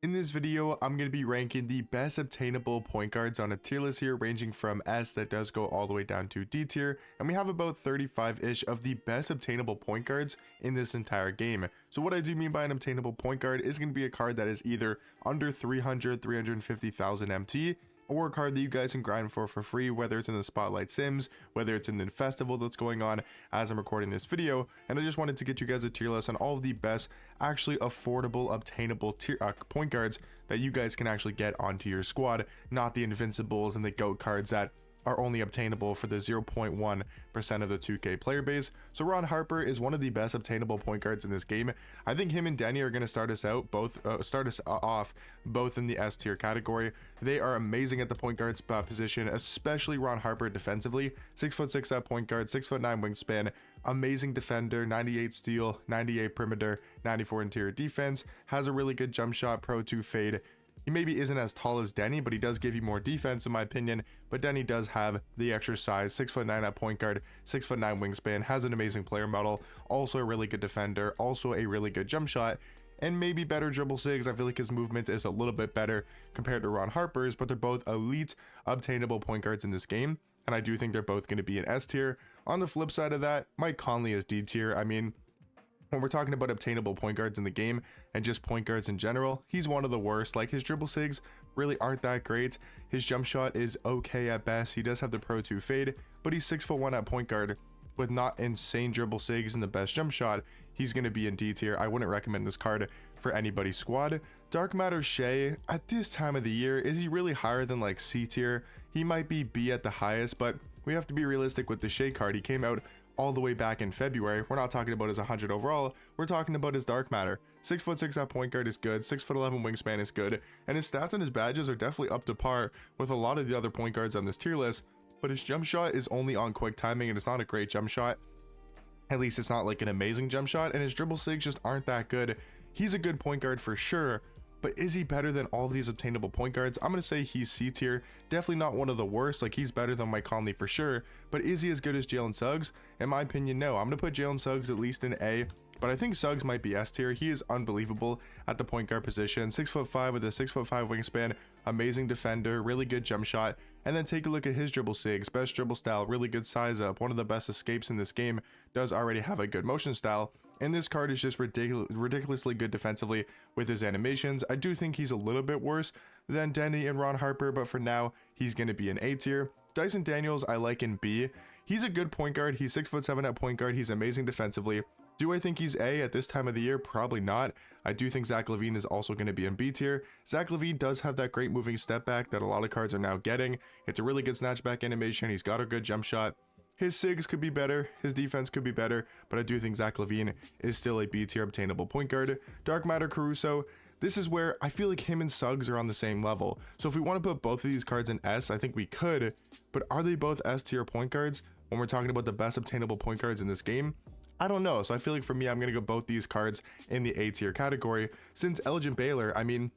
In this video, I'm going to be ranking the best obtainable point guards on a tier list here, ranging from S that does go all the way down to D tier, and we have about 35-ish of the best obtainable point guards in this entire game. So what I do mean by an obtainable point guard is going to be a card that is either under 350,000 MT, or a card that you guys can grind for free, whether it's in the Spotlight Sims, whether it's in the festival that's going on as I'm recording this video. And I just wanted to get you guys a tier list on all of the best, actually affordable, obtainable point guards that you guys can actually get onto your squad, not the Invincibles and the GOAT cards that are only obtainable for the 0.1% of the 2K player base. So Ron Harper is one of the best obtainable point guards in this game. I think him and Denny are going to start us off both in the S tier category. They are amazing at the point guard spot position, especially Ron Harper defensively. 6'6" at point guard, 6'9" wingspan, amazing defender, 98 steal, 98 perimeter, 94 interior defense, has a really good jump shot, Pro 2 fade. He maybe isn't as tall as Denny, but he does give you more defense in my opinion. But Denny does have the extra size, 6'9" at point guard, 6'9" wingspan, has an amazing player model, also a really good defender, also a really good jump shot, and maybe better dribble sigs. I feel like his movement is a little bit better compared to Ron Harper's, but they're both elite obtainable point guards in this game, and I do think they're both going to be in S tier. On the flip side of that, Mike Conley is D tier. I mean, when we're talking about obtainable point guards in the game and just point guards in general, he's one of the worst. Like, his dribble sigs really aren't that great. His jump shot is okay at best. He does have the Pro 2 fade, but he's 6'1" at point guard with not insane dribble sigs and the best jump shot. He's going to be in D tier. I wouldn't recommend this card for anybody's squad. Dark Matter Shea, at this time of the year, is he really higher than like C tier? He might be B at the highest, but we have to be realistic with the Shea card. He came out all the way back in February. We're not talking about his 100 overall, we're talking about his Dark Matter. 6'6" at point guard is good, 6'11" wingspan is good, and his stats and his badges are definitely up to par with a lot of the other point guards on this tier list, but his jump shot is only on quick timing and it's not a great jump shot. At least it's not like an amazing jump shot, and his dribble sigs just aren't that good. He's a good point guard for sure, but is he better than all of these obtainable point guards? I'm going to say he's C tier. Definitely not one of the worst. Like, he's better than Mike Conley for sure. But is he as good as Jalen Suggs? In my opinion, no. I'm going to put Jalen Suggs at least in A. But I think Suggs might be S tier. He is unbelievable at the point guard position. 6'5" with a 6'5" wingspan, amazing defender, really good jump shot. And then take a look at his dribble sigs, best dribble style, really good size up, one of the best escapes in this game, does already have a good motion style. And this card is just ridiculously good defensively with his animations. I do think he's a little bit worse than Denny and Ron Harper, but for now, he's going to be in A tier. Dyson Daniels, I like in B. He's a good point guard. He's 6'7" at point guard. He's amazing defensively. Do I think he's A at this time of the year? Probably not. I do think Zach LaVine is also going to be in B tier. Zach LaVine does have that great moving step back that a lot of cards are now getting. It's a really good snatchback animation. He's got a good jump shot. His sigs could be better, his defense could be better, but I do think Zach LaVine is still a B tier obtainable point guard. Dark Matter Caruso, this is where I feel like him and Suggs are on the same level. So if we want to put both of these cards in S, I think we could, but are they both S tier point guards when we're talking about the best obtainable point guards in this game? I don't know. So I feel like for me, I'm going to go both these cards in the A tier category, since Elgin Baylor, I mean,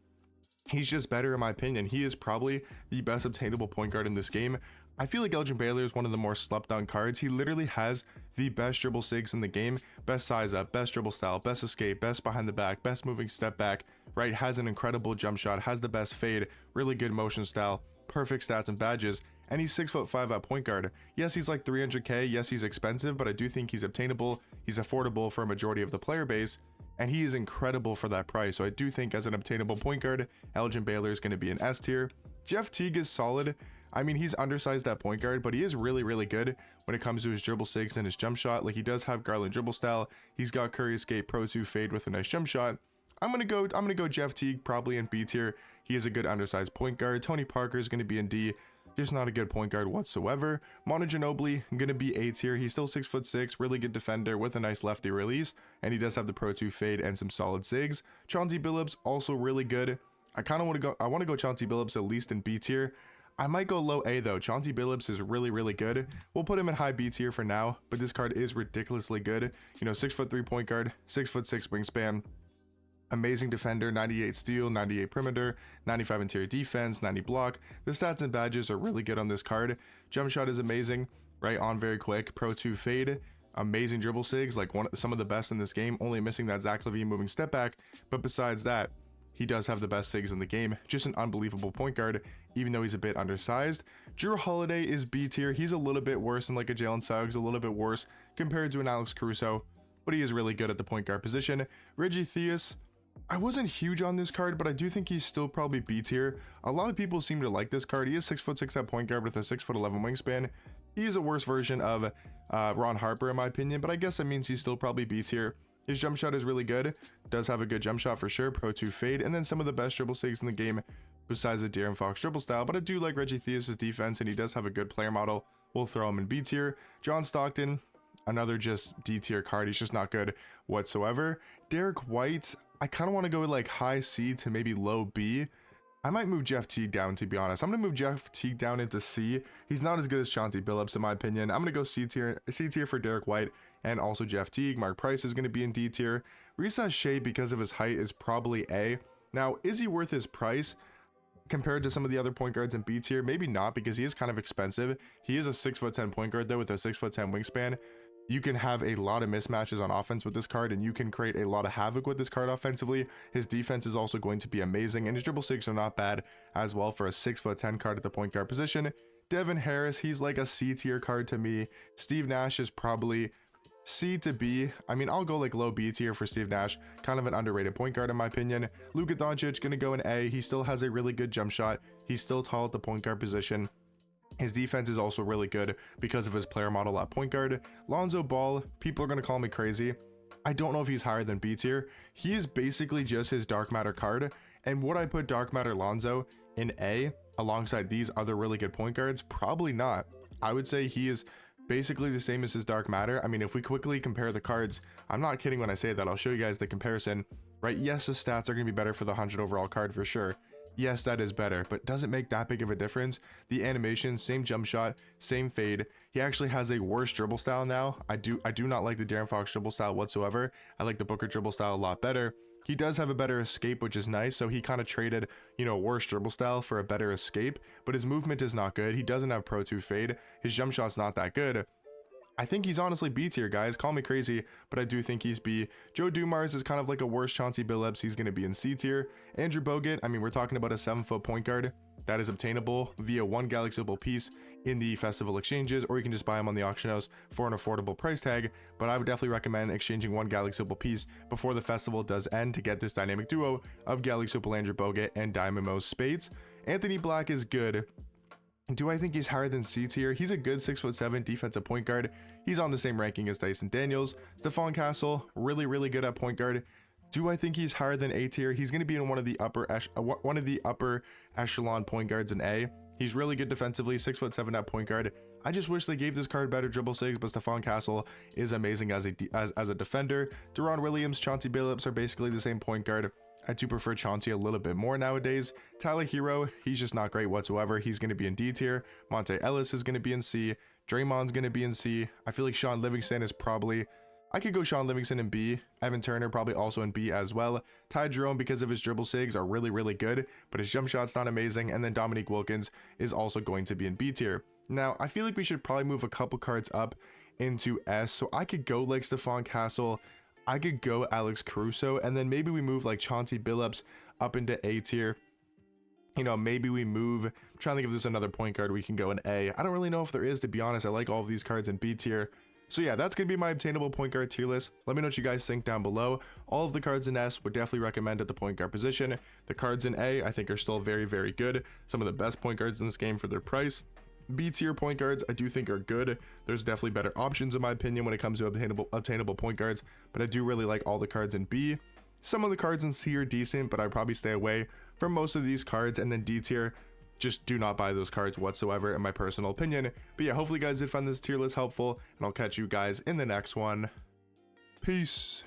he's just better in my opinion. He is probably the best obtainable point guard in this game. I feel like Elgin Baylor is one of the more slept on cards. He literally has the best dribble sigs in the game, best size up, best dribble style, best escape, best behind the back, best moving step back, right? Has an incredible jump shot, has the best fade, really good motion style, perfect stats and badges, and he's 6'5" at point guard. Yes, he's like 300k, yes, he's expensive, but I do think he's obtainable, he's affordable for a majority of the player base, and he is incredible for that price. So I do think as an obtainable point guard, Elgin Baylor is going to be an S tier. Jeff Teague is solid. I mean, he's undersized at point guard, but he is really, really good when it comes to his dribble sigs and his jump shot. Like, he does have Garland dribble style. He's got Curry escape, Pro 2 fade with a nice jump shot. I'm gonna go Jeff Teague probably in B tier. He is a good undersized point guard. Tony Parker is gonna be in D. Just not a good point guard whatsoever. Manu Ginobili, gonna be A tier. He's still 6'6", really good defender with a nice lefty release, and he does have the Pro 2 fade and some solid sigs. Chauncey Billups, also really good. I want to go Chauncey Billups at least in B tier. I might go low A though. Chauncey Billups is really, really good. We'll put him in high B tier for now, but this card is ridiculously good. You know, 6'3" point guard, 6'6" wingspan, amazing defender, 98 steal, 98 perimeter, 95 interior defense, 90 block. The stats and badges are really good on this card. Jump shot is amazing, right on very quick, Pro 2 fade, amazing dribble sigs, like some of the best in this game, only missing that Zach LaVine moving step back. But besides that, he does have the best SIGs in the game. Just an unbelievable point guard, even though he's a bit undersized. Drew Holiday is B tier. He's a little bit worse than like a Jalen Suggs, a little bit worse compared to an Alex Caruso, but he is really good at the point guard position. Reggie Theus, I wasn't huge on this card, but I do think he's still probably B tier. A lot of people seem to like this card. He is 6'6" at point guard with a 6'11" wingspan. He is a worse version of Ron Harper in my opinion, but I guess that means he's still probably B tier. His jump shot is really good, does have a good jump shot for sure, Pro 2 fade, and then some of the best dribble SIGs in the game besides the De'Aaron Fox dribble style, but I do like Reggie Theus' defense, and he does have a good player model. We'll throw him in B tier. John Stockton, another just D tier card. He's just not good whatsoever. Derek White, I kind of want to go with like high C to maybe low B. I might move Jeff Teague down, to be honest. I'm going to move Jeff Teague down into C. He's not as good as Chauncey Billups, in my opinion. I'm going to go C tier for Derek White and also Jeff Teague. Mark Price is going to be in D tier. Risa Shea, because of his height, is probably A. Now, is he worth his price compared to some of the other point guards in B tier? Maybe not, because he is kind of expensive. He is a 6'10" point guard, though, with a 6'10" wingspan. You can have a lot of mismatches on offense with this card, and you can create a lot of havoc with this card offensively. His defense is also going to be amazing, and his dribble SIGs are not bad as well for a 6'10" card at the point guard position. Devin Harris, he's like a C tier card to me. Steve Nash is probably C to B. I mean, I'll go like low B tier for Steve Nash. Kind of an underrated point guard in my opinion. Luka Doncic gonna go in A. He still has a really good jump shot. He's still tall at the point guard position. His defense is also really good because of his player model at point guard. Lonzo Ball, people are going to call me crazy. I don't know if he's higher than B tier. He is basically just his Dark Matter card. And would I put Dark Matter Lonzo in A alongside these other really good point guards? Probably not. I would say he is basically the same as his Dark Matter. I mean, if we quickly compare the cards, I'm not kidding when I say that. I'll show you guys the comparison, right? Yes, his stats are going to be better for the 100 overall card for sure. Yes, that is better, but doesn't make that big of a difference. The animation, same jump shot, same fade. He actually has a worse dribble style now. I do not like the De'Aaron Fox dribble style whatsoever. I like the Booker dribble style a lot better. He does have a better escape, which is nice. So he kind of traded, worse dribble style for a better escape, but his movement is not good. He doesn't have Pro 2 fade. His jump shot's not that good. I think he's honestly B tier, guys. Call me crazy, but I do think he's B. Joe Dumars is kind of like a worse Chauncey Billups. He's going to be in C tier. Andrew Bogut, I mean, we're talking about a 7-foot point guard that is obtainable via one Galaxy Opal piece in the festival exchanges, or you can just buy them on the auction house for an affordable price tag. But I would definitely recommend exchanging one Galaxy Opal piece before the festival does end to get this dynamic duo of Galaxy Opal Andrew Bogut and Diamond Mo Spades. Anthony Black is good. Do I think he's higher than C tier? He's a good 6'7" defensive point guard. He's on the same ranking as Dyson Daniels. Stephon Castle, really good at point guard. Do I think he's higher than A tier? He's going to be in one of the upper echelon point guards in A. He's really good defensively, 6'7" at point guard. I just wish they gave this card better dribble SIGs, but Stephon Castle is amazing as a defender. Deron Williams, Chauncey Billups are basically the same point guard. I do prefer Chauncey a little bit more nowadays. Tyler Hero, he's just not great whatsoever. He's going to be in D tier. Monte Ellis is going to be in C. Draymond's going to be in C. I feel like Sean Livingston is probably... I could go Sean Livingston in B. Evan Turner probably also in B as well. Ty Jerome, because of his dribble SIGs, are really good, but his jump shot's not amazing. And then Dominique Wilkins is also going to be in B tier. Now, I feel like we should probably move a couple cards up into S. So I could go like Stephon Castle. I could go Alex Caruso, and then maybe we move like Chauncey Billups up into A tier. Maybe we move, I'm trying to think if there's another point guard we can go in A. I don't really know if there is, to be honest. I like all of these cards in B tier. So yeah, that's going to be my obtainable point guard tier list. Let me know what you guys think down below. All of the cards in S would definitely recommend at the point guard position. The cards in A, I think, are still very good. Some of the best point guards in this game for their price. B tier point guards I do think are good. There's definitely better options in my opinion when it comes to obtainable point guards, but I do really like all the cards in B. Some of the cards in C are decent, but I'd probably stay away from most of these cards. And then D tier, just do not buy those cards whatsoever in my personal opinion. But yeah, hopefully you guys did find this tier list helpful, and I'll catch you guys in the next one. Peace.